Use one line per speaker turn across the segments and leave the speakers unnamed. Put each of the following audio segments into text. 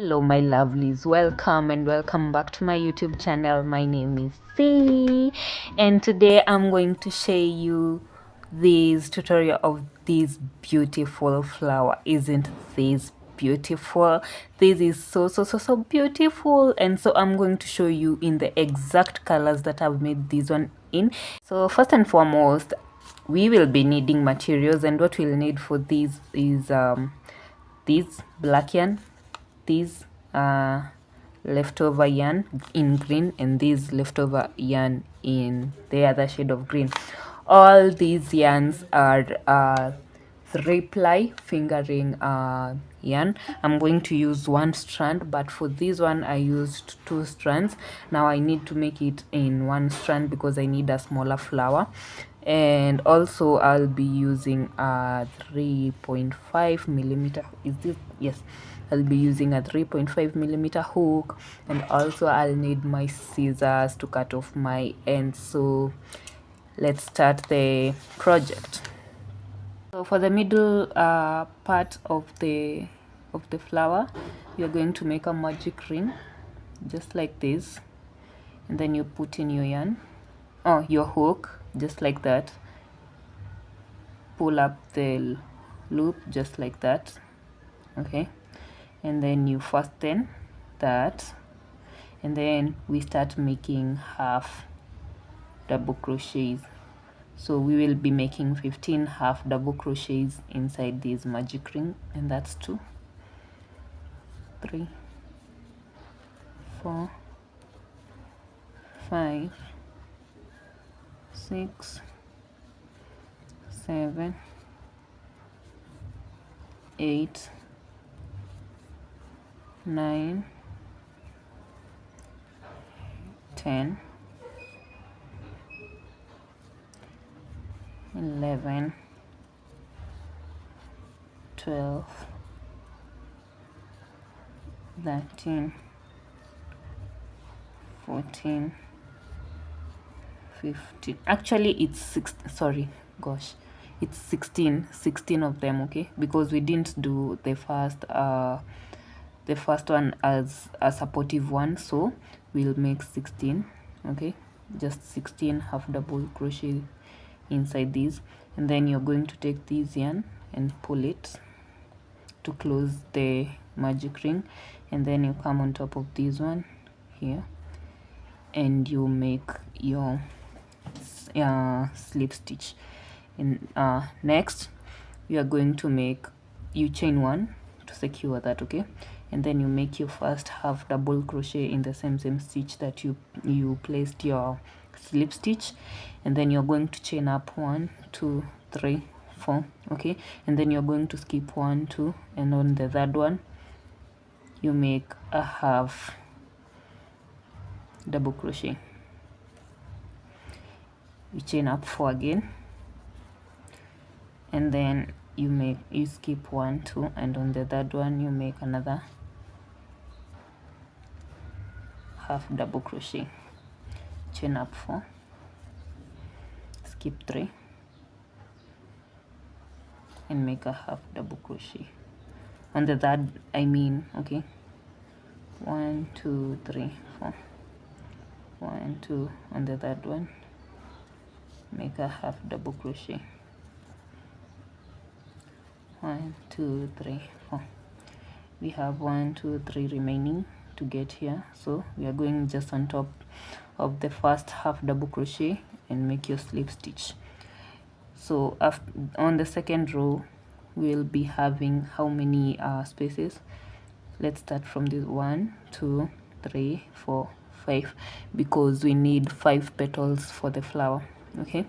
Hello my lovelies, welcome back to my YouTube channel. My name is C, and today I'm going to show you this tutorial of this beautiful flower. Isn't this beautiful? This is so beautiful, and so I'm going to show you in the exact colors that I've made this one in. So first and foremost, we will be needing materials, and what we'll need for this is this black yarn, this leftover yarn in green, and this leftover yarn in the other shade of green. All these yarns are 3-ply fingering yarn. I'm going to use 1 strand, but for this one I used 2 strands. Now I need to make it in 1 strand because I need a smaller flower. And also I'll be using a 3.5 millimeter. Is this? Yes, I'll be using a 3.5 millimeter hook, and also I'll need my scissors to cut off my ends. So let's start the project. So for the middle part of the flower, you're going to make a magic ring just like this, and then you put in your yarn, your hook, just like that. Pull up the loop just like that, okay, and then you fasten that, and then we start making half double crochets. So we will be making 15 half double crochets inside this magic ring, and that's 2, 3, 4, 5, 6, 7, 8, 9, 10, 11, 12, 13, 14, 15. Actually it's 6, sorry, gosh, it's 16 of them, okay, because we didn't do the first one as a supportive one, so we'll make 16, okay, just 16 half double crochet inside these. And then you're going to take this yarn and pull it to close the magic ring, and then you come on top of this one here and you make your slip stitch. And next you are going to make, you chain 1 to secure that, okay, and then you make your first half double crochet in the same stitch that you placed your slip stitch, and then you're going to chain up 1, 2, 3, 4, okay, and then you're going to skip 1, 2, and on the third one you make a half double crochet. You chain up 4 again, and then you skip 1, 2, and on the third one you make another half double crochet. Chain up 4, skip 3, and make a half double crochet on the third, okay, 1, 2, 3, 4, 1, 2, on the third one make a half double crochet, 1, 2, 3, 4. We have 1, 2, 3 remaining to get here, so we are going just on top of the first half double crochet and make your slip stitch. So on the second row we'll be having how many spaces? Let's start from this 1, 2, 3, 4, 5, because we need 5 petals for the flower, okay.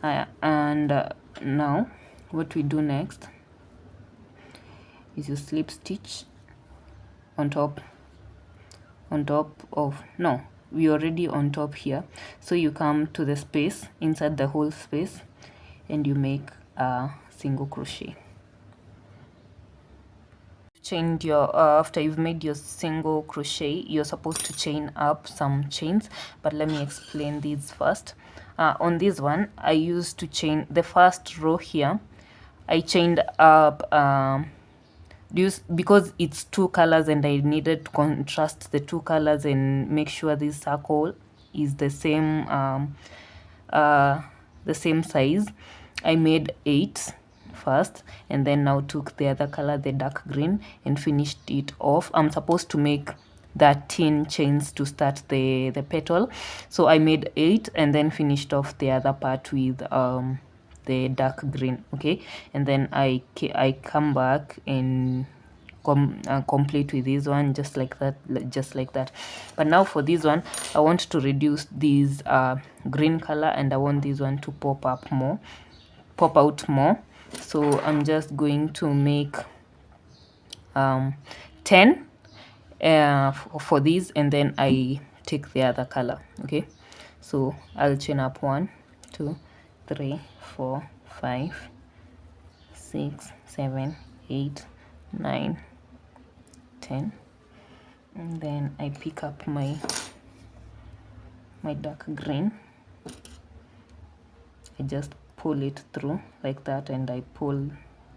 Now what we do next is you slip stitch on top of, no, we already on top here, so you come to the space inside the whole space and you make a single crochet. Chained your after you've made your single crochet, you're supposed to chain up some chains, but let me explain these first. On this one I used to chain the first row here. I chained up because it's two colors and I needed to contrast the two colors and make sure this circle is the same size. I made 8 first, and then now took the other color, the dark green, and finished it off. I'm supposed to make 13 chains to start the petal, so I made 8 and then finished off the other part with the dark green. Okay, and then I come back and complete with this one, just like that, but now for this one I want to reduce this green color, and I want this one to pop out more. So I'm just going to make 10 for this, and then I take the other color. Okay, so I'll chain up 1 2 3 4 5 6 7 8 9 10, and then I pick up my dark green. I just pull it through like that, and I pull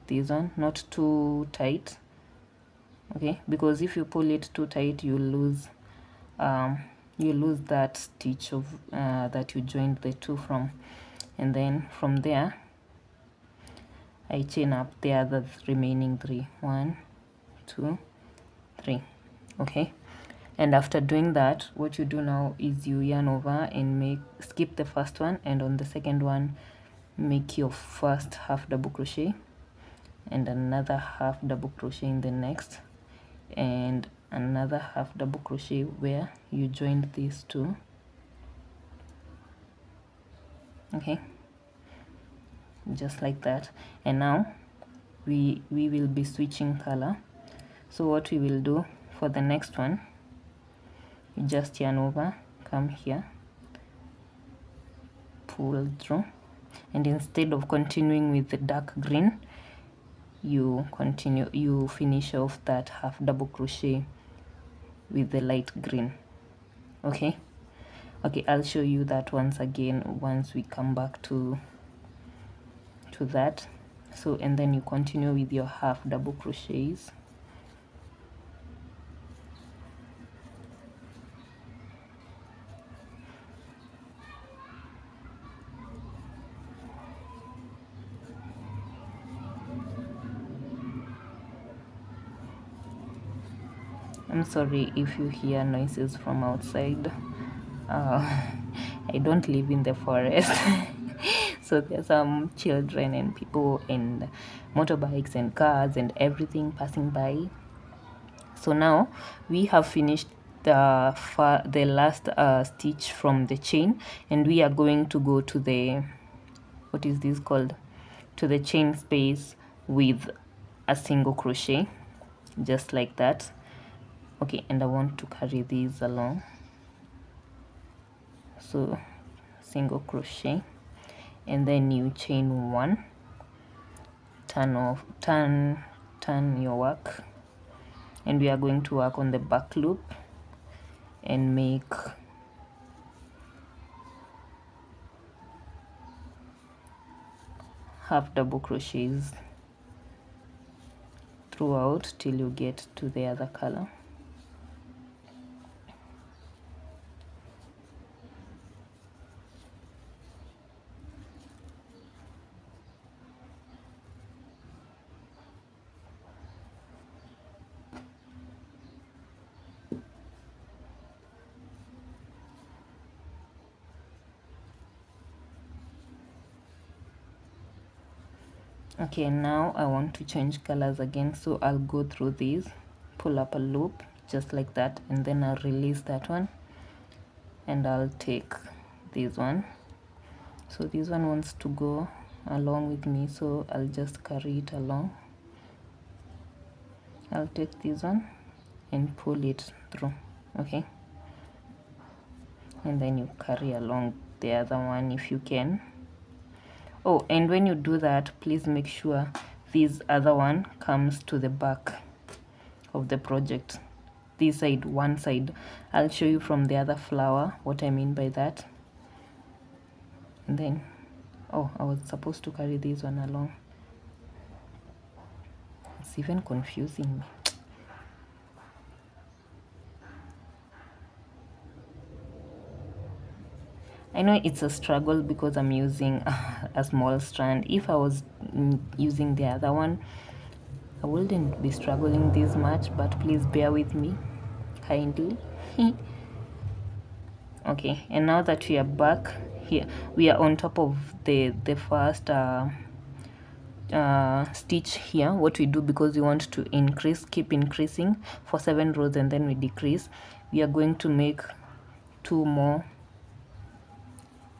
this one, not too tight, okay, because if you pull it too tight you lose that stitch of that you joined the two from. And then from there I chain up the other remaining 3, 1 2 3. Okay, and after doing that, what you do now is you yarn over and skip the first one, and on the second one make your first half double crochet and another half double crochet in the next, and another half double crochet where you joined these two. Okay, just like that. And now we will be switching color. So what we will do for the next one, you just yarn over, come here, pull through, and instead of continuing with the dark green, you finish off that half double crochet with the light green. Okay, I'll show you that once again once we come back to that. So, and then you continue with your half double crochets. I'm sorry if you hear noises from outside. I don't live in the forest. So there's some children and people and motorbikes and cars and everything passing by. So now we have finished the last stitch from the chain, and we are going to go to the, what is this called, to the chain space with a single crochet, just like that. Okay, and I want to carry these along. So single crochet, and then you chain 1, turn your work, and we are going to work on the back loop and make half double crochets throughout till you get to the other color. Okay, now I want to change colors again, so I'll go through these, pull up a loop just like that, and then I'll release that one, and I'll take this one. So this one wants to go along with me, so I'll just carry it along. I'll take this one and pull it through. Okay, and then you carry along the other one if you can. Oh, and when you do that, please make sure this other one comes to the back of the project, this side, one side. I'll show you from the other flower what I mean by that. And then, oh, I was supposed to carry this one along. It's even confusing me. I know it's a struggle because I'm using a small strand. If I was using the other one, I wouldn't be struggling this much, but please bear with me kindly. Okay, and now that we are back here, we are on top of the first stitch here. What we do, because we want to keep increasing for 7 rows, and then we decrease, we are going to make 2 more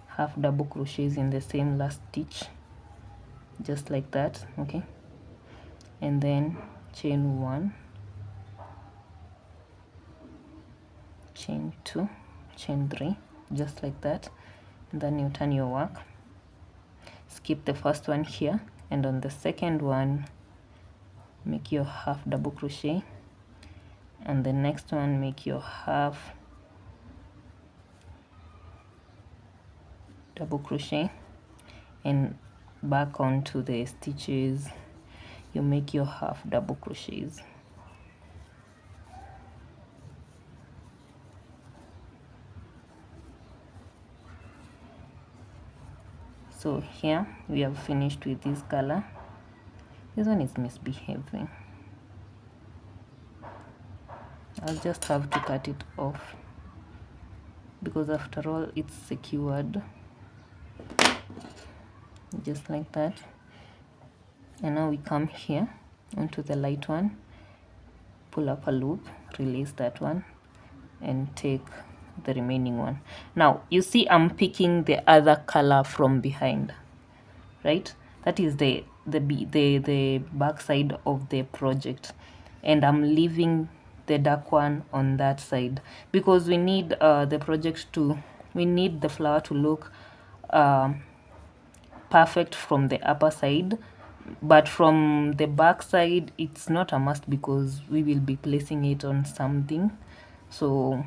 half double crochets in the same last stitch, just like that. Okay, and then chain 1, chain 2, chain 3, just like that, and then you turn your work, skip the first one here, and on the second one make your half double crochet, and the next one make your half double crochet, and back onto the stitches you make your half double crochets. So here we have finished with this color. This one is misbehaving. I'll just have to cut it off because after all it's secured, just like that. And now we come here onto the light one, pull up a loop, release that one, and take the remaining one. Now you see I'm picking the other color from behind, right? That is the back side of the project, and I'm leaving the dark one on that side because we need we need the flower to look perfect from the upper side, but from the back side it's not a must because we will be placing it on something. So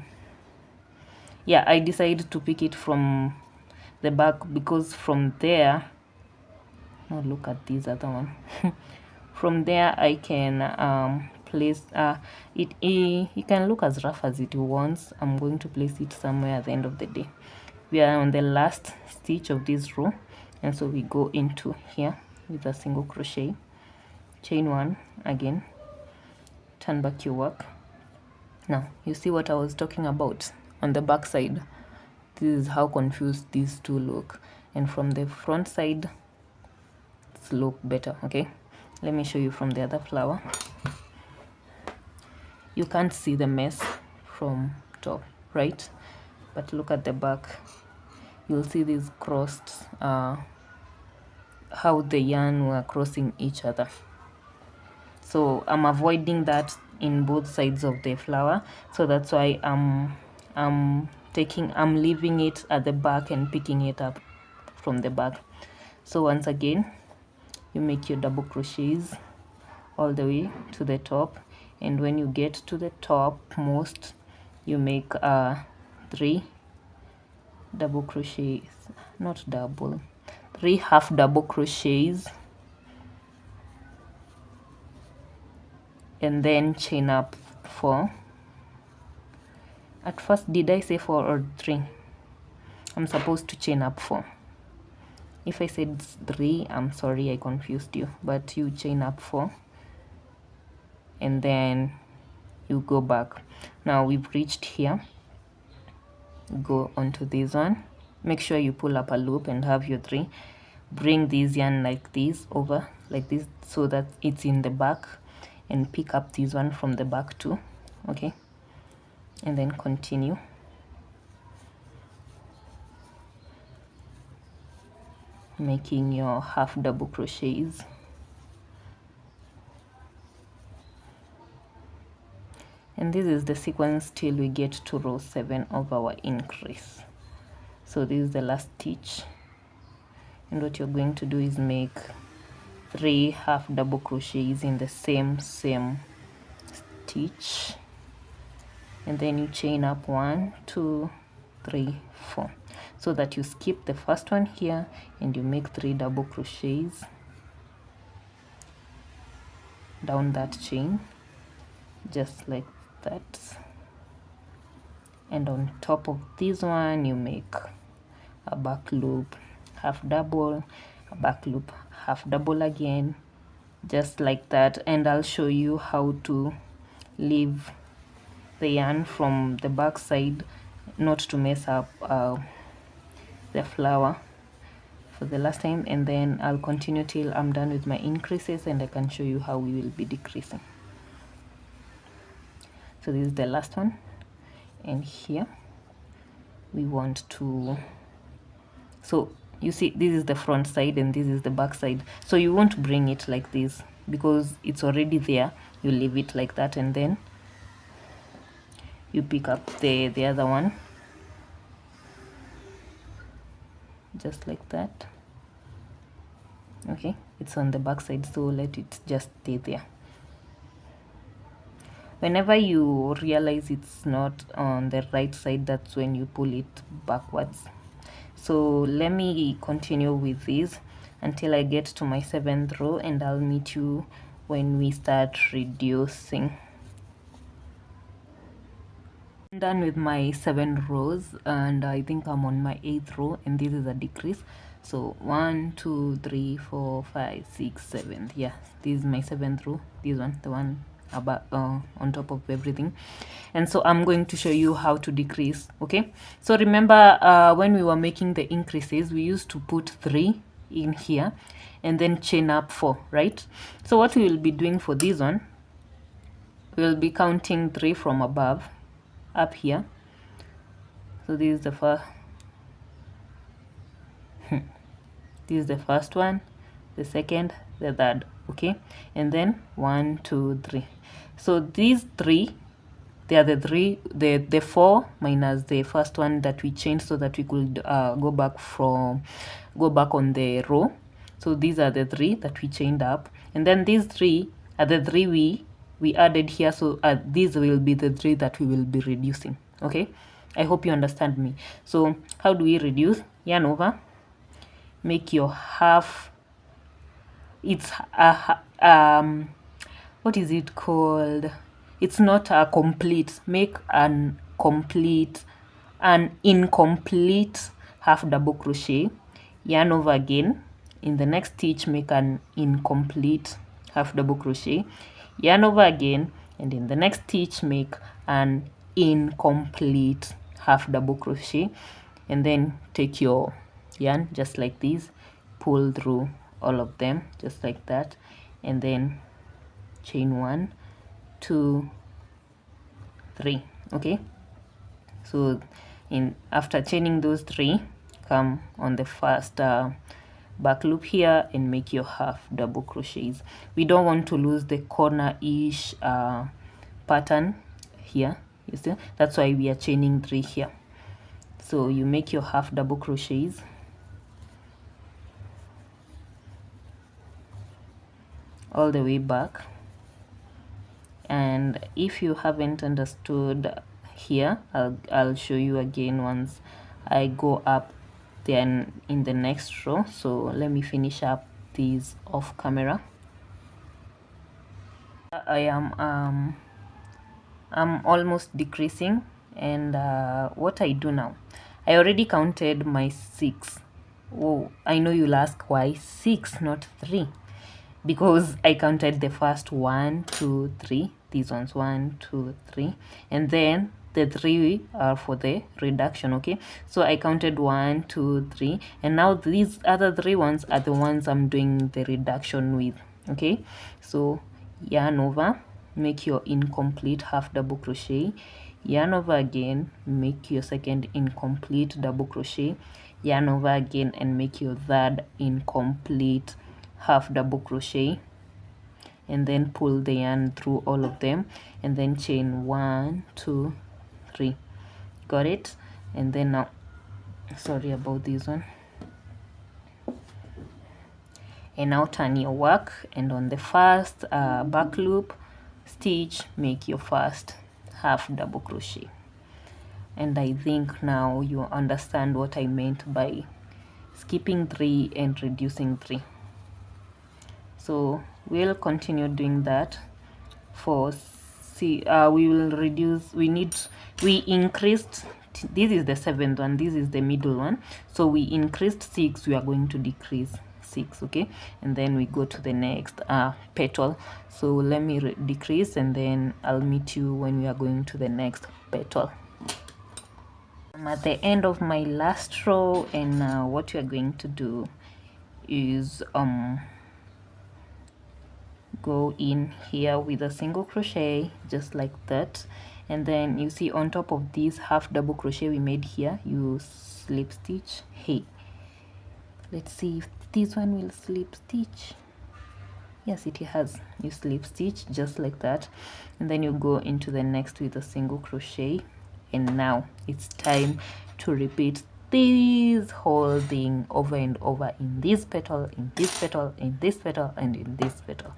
yeah, I decided to pick it from the back because from there, now look at this other one. From there I can place it can look as rough as it wants. I'm going to place it somewhere at the end of the day. We are on the last stitch of this row, and so we go into here with a single crochet, chain 1 again, turn back your work. Now you see what I was talking about on the back side. This is how confused these two look, and from the front side it's look better. Okay, let me show you from the other flower. You can't see the mess from top, right? But look at the back, you'll see these crossed how the yarn were crossing each other. So I'm avoiding that in both sides of the flower, so that's why I'm leaving it at the back and picking it up from the back. So once again you make your double crochets all the way to the top, and when you get to the top most, you make 3 double crochets, not double, 3 half double crochets, and then chain up 4. At first, did I say 4 or 3? I'm supposed to chain up 4. If I said 3, I'm sorry I confused you, but you chain up 4 and then you go back. Now we've reached here, go onto this one, make sure you pull up a loop and have your 3. Bring this yarn like this over like this so that it's in the back, and pick up this one from the back too. Okay, and then continue. Making your half double crochets. And this is the sequence till we get to row 7 of our increase. So this is the last stitch, and what you're going to do is make 3 half double crochets in the same stitch, and then you chain up 1 2 3 4, so that you skip the first one here and you make 3 double crochets, down that chain just like that, and on top of this one you make a back loop half double, a back loop half double again, just like that. And I'll show you how to leave the yarn from the back side, not to mess up the flower for the last time, and then I'll continue till I'm done with my increases and I can show you how we will be decreasing. So this is the last one, and here we want to, so you see this is the front side and this is the back side, so you won't bring it like this because it's already there. You leave it like that, and then you pick up the other one just like that. Okay, it's on the back side, so let it just stay there. Whenever you realize it's not on the right side, that's when you pull it backwards. So let me continue with this until I get to my 7th row, and I'll meet you when we start reducing. I'm done with my 7 rows, and I think I'm on my 8th row, and this is a decrease. So 1 2 3 4 5 6 7, yeah, this is my 7th row, this one, the one about on top of everything. And so I'm going to show you how to decrease. Okay, so remember when we were making the increases, we used to put 3 in here and then chain up 4, right? So what we will be doing for this one, we will be counting 3 from above up here. So this is the first this is the first one, the second, the third. Okay, and then 1 2 3. So these 3, they are the 4 minus the first one that we changed so that we could go back on the row. So these are the 3 that we chained up, and then these 3 are the 3 we added here. So these will be the 3 that we will be reducing. Okay, I hope you understand me. So how do we reduce? Yarn over, make your half, it's a what is it called, it's not a complete, make an incomplete half double crochet, yarn over again, in the next stitch make an incomplete half double crochet, yarn over again, and in the next stitch make an incomplete half double crochet, and then take your yarn just like this, pull through all of them just like that, and then chain 1 2 3. Okay, so after chaining those 3, come on the first back loop here and make your half double crochets. We don't want to lose the corner-ish pattern here, you see, that's why we are chaining 3 here. So you make your half double crochets all the way back, and if you haven't understood here, I'll show you again once I go up then in the next row. So let me finish up these off camera. I'm almost decreasing, and what I do now, I already counted my 6. Oh, I know you'll ask why 6 not 3, because I counted the first 1 2 3, these ones 1 2 3, and then the 3 are for the reduction. Okay, so I counted 1 2 3, and now these other 3 ones are the ones I'm doing the reduction with. Okay, so yarn over, make your incomplete half double crochet, yarn over again, make your second incomplete double crochet, yarn over again and make your third incomplete half double crochet, and then pull the yarn through all of them, and then chain 1 2 3. Got it? And then now, sorry about this one, and now turn your work, and on the first back loop stitch make your first half double crochet. And I think now you understand what I meant by skipping 3 and reducing 3. So We'll continue doing that for we will reduce, we increased, this is the 7th one, this is the middle one, so we increased 6, we are going to decrease 6. Okay, and then we go to the next petal. So let me decrease, and then I'll meet you when we are going to the next petal. I'm at the end of my last row, and now what we are going to do is go in here with a single crochet, just like that, and then you see on top of this half double crochet we made here, you slip stitch. Hey, let's see if this one will slip stitch. Yes, it has. You slip stitch just like that, and then you go into the next with a single crochet, and now it's time to repeat this whole thing over and over in this petal, in this petal, in this petal, and in this petal.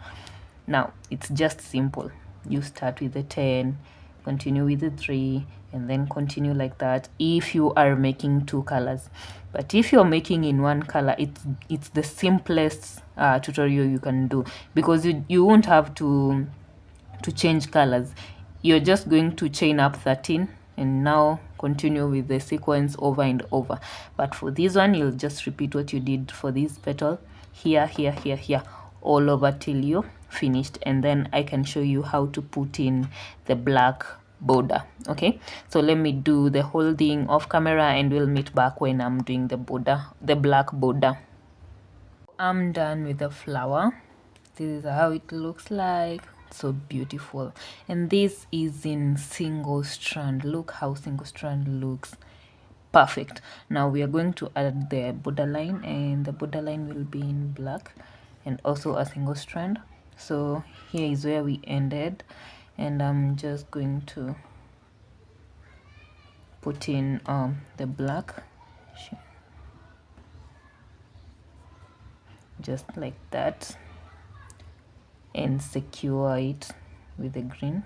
Now it's just simple. You start with the 10, continue with the 3, and then continue like that if you are making 2 colors. But if you're making in 1 color, it's the simplest tutorial you can do, because you won't have to change colors. You're just going to chain up 13 and now continue with the sequence over and over. But for this one, you'll just repeat what you did for this petal, here, here, here, here, all over till you finished, and then I can show you how to put in the black border. Okay, so let me do the whole thing off camera, and we'll meet back when I'm doing the border, the black border. I'm done with the flower. This is how it looks like. So beautiful. And this is in single strand. Look how single strand looks. Perfect. Now we are going to add the borderline, and the borderline will be in black and also a single strand. So here is where we ended, and I'm just going to put in the black, just like that, and secure it with the green,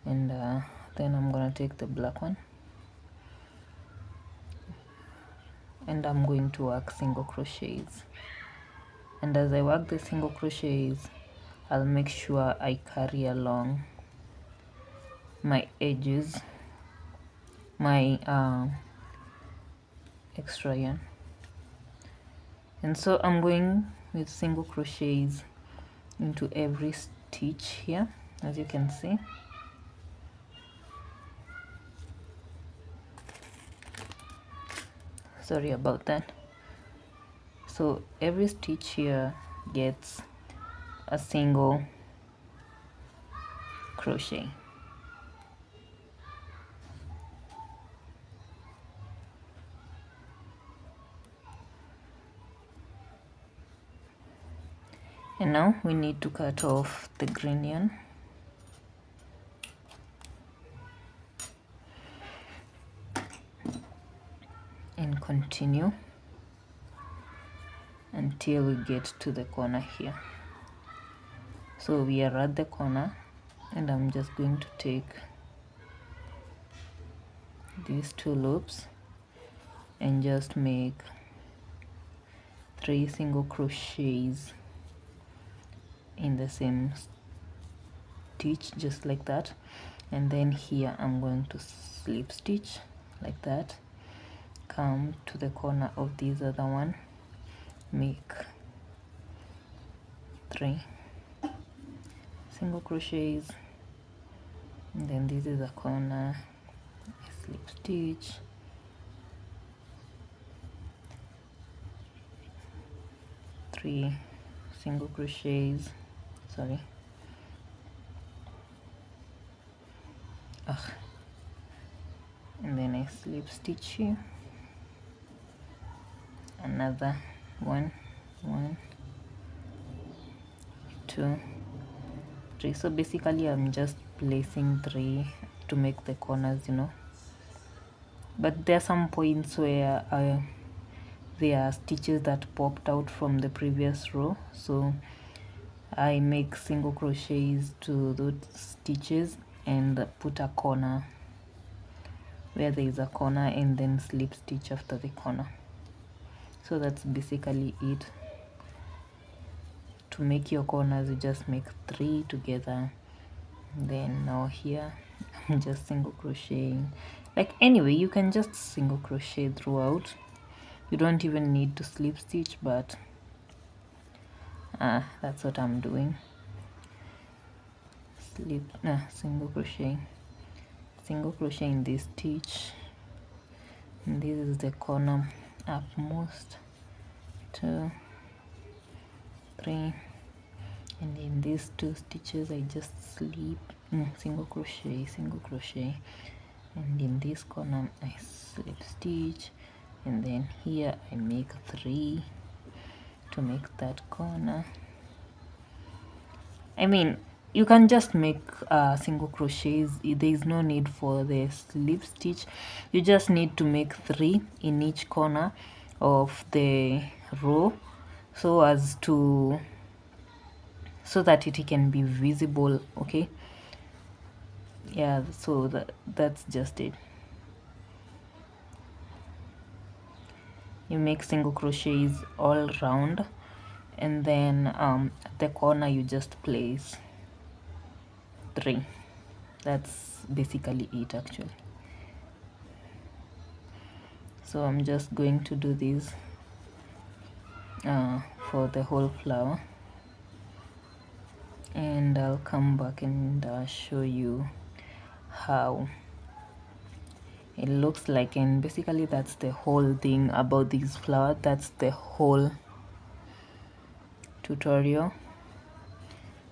and then I'm gonna take the black one, and I'm going to work single crochets. And as I work the single crochets, I'll make sure I carry along my edges, my extra yarn. And so I'm going with single crochets into every stitch here, as you can see. Sorry about that. So every stitch here gets a single crochet. And now we need to cut off the green yarn. And continue until we get to the corner here. So we are at the corner, and I'm just going to take these 2 loops and just make 3 single crochets in the same stitch, just like that. And then here I'm going to slip stitch like that, come to the corner of this other one, make 3 single crochets, and then this is a corner, slip stitch, three single crochets, sorry, and then I slip stitch here, another 1, 2, 3. So basically I'm just placing 3 to make the corners, you know, but there are some points where there are stitches that popped out from the previous row, so I make single crochets to those stitches and put a corner where there is a corner, and then slip stitch after the corner. So that's basically it to make your corners, you just make 3 together. Then now here I'm just single crocheting. Like, anyway, you can just single crochet throughout. You don't even need to slip stitch, but that's what I'm doing. Single crochet in this stitch, and this is the corner upmost, 2, 3, and in these 2 stitches I just single crochet, and in this corner I slip stitch, and then here I make 3 to make that corner. I mean, you can just make single crochets. There is no need for the slip stitch. You just need to make 3 in each corner of the row, so that it can be visible. Okay, yeah, so that's just it. You make single crochets all round, and then at the corner you just place 3. That's basically it, actually. So I'm just going to do this for the whole flower, and I'll come back and show you how it looks like. And basically that's the whole thing about this flower. That's the whole tutorial.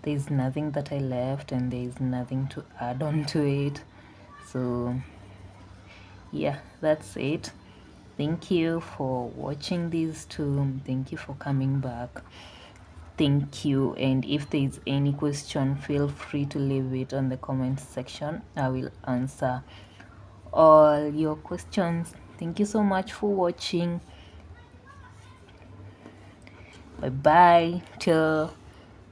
There's nothing that I left, and there's nothing to add on to it. So yeah, that's it. Thank you for watching these two. Thank you for coming back. Thank you. And if there's any question, feel free to leave it on the comment section. I will answer all your questions. Thank you so much for watching. Bye bye till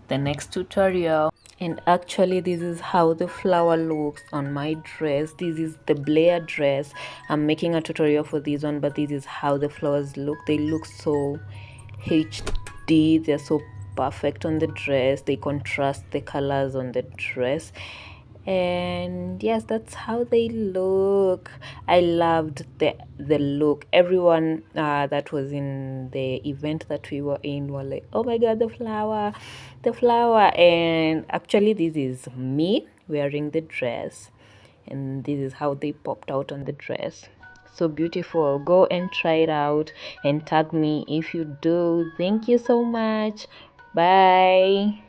the next tutorial. And actually, this is how the flower looks on my dress. This is the Blair dress. I'm making a tutorial for this one, but this is how the flowers look. They look so HD. They're so perfect on the dress. They contrast the colors on the dress, and yes, that's how they look. I loved the look. Everyone that was in the event that we were in were like, oh my god, the flower, the flower. And actually, this is me wearing the dress, and this is how they popped out on the dress. So beautiful. Go and try it out and tag me if you do. Thank you so much. Bye.